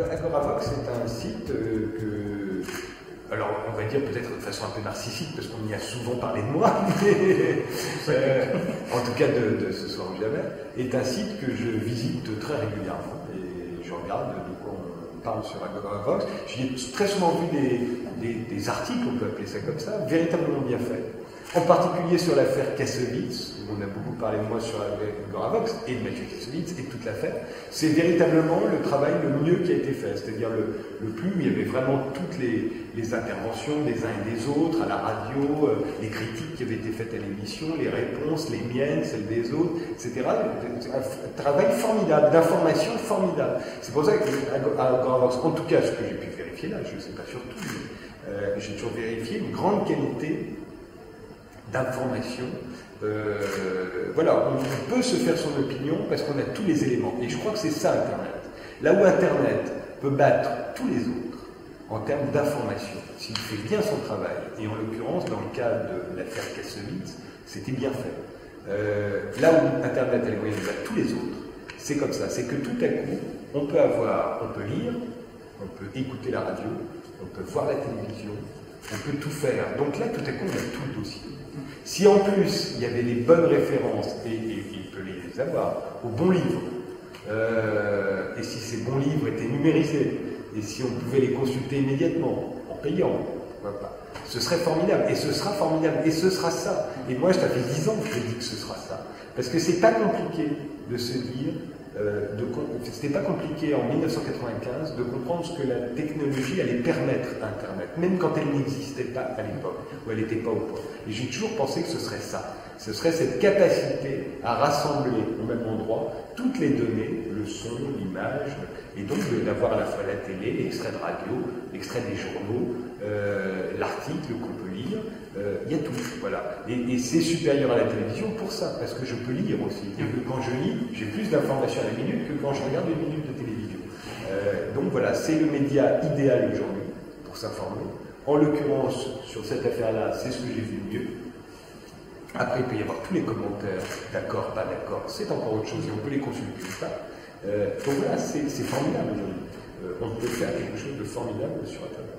Agoravox, c'est un site que, alors on va dire peut-être de façon un peu narcissique, parce qu'on y a souvent parlé de moi, mais en tout cas de ce soir ou jamais, est un site que je visite très régulièrement, et je regarde de quoi on parle sur Agoravox. J'ai très souvent vu des articles, on peut appeler ça comme ça, véritablement bien faits. En particulier sur l'affaire Kassovitz, où on a beaucoup parlé de moi sur Agoravox, et de Mathieu Kassovitz, et de toute l'affaire. C'est véritablement le travail le mieux qui a été fait, c'est-à-dire le plus où il y avait vraiment toutes les interventions des uns et des autres, à la radio, les critiques qui avaient été faites à l'émission, les réponses, les miennes, celles des autres, etc. Un travail formidable, d'information formidable. C'est pour ça qu'Agoravox, en tout cas, ce que j'ai pu vérifier là, je ne sais pas sur tout, mais j'ai toujours vérifié une grande qualité d'information. Voilà, on peut se faire son opinion parce qu'on a tous les éléments. Et je crois que c'est ça Internet. Là où Internet peut battre tous les autres en termes d'information, s'il fait bien son travail, et en l'occurrence, dans le cas de l'affaire Kassovitz, c'était bien fait. Là où Internet a les moyens de battre tous les autres, c'est comme ça. C'est que tout à coup, on peut lire, on peut écouter la radio, on peut voir la télévision, on peut tout faire. Donc là, tout à coup, on a tout le dossier. Si en plus, il y avait les bonnes références, et il peut les avoir, aux bons livres, et si ces bons livres étaient numérisés, et si on pouvait les consulter immédiatement, en payant, pourquoi pas, ce serait formidable, et ce sera formidable, et ce sera ça. Et moi, ça fait 10 ans que je dis que ce sera ça. Parce que c'est pas compliqué de se dire, c'était pas compliqué en 1995 de comprendre ce que la technologie allait permettre à Internet, même quand elle n'existait pas à l'époque, où elle n'était pas au point. Et j'ai toujours pensé que ce serait ça. Ce serait cette capacité à rassembler au même endroit toutes les données, le son, l'image, et donc d'avoir à la fois la télé, l'extrait de radio, l'extrait des journaux, l'article qu'on peut lire, il y a tout, voilà. Et c'est supérieur à la télévision pour ça, parce que je peux lire aussi. Et que quand je lis, j'ai plus d'informations à la minute que quand je regarde une minute de télévision. Donc voilà, c'est le média idéal aujourd'hui pour s'informer. En l'occurrence, sur cette affaire-là, c'est ce que j'ai vu de mieux. Après, il peut y avoir tous les commentaires, d'accord, pas d'accord, c'est encore autre chose, et on peut les consulter ou pas. Donc voilà, c'est formidable aujourd'hui. On peut faire quelque chose de formidable sur Internet.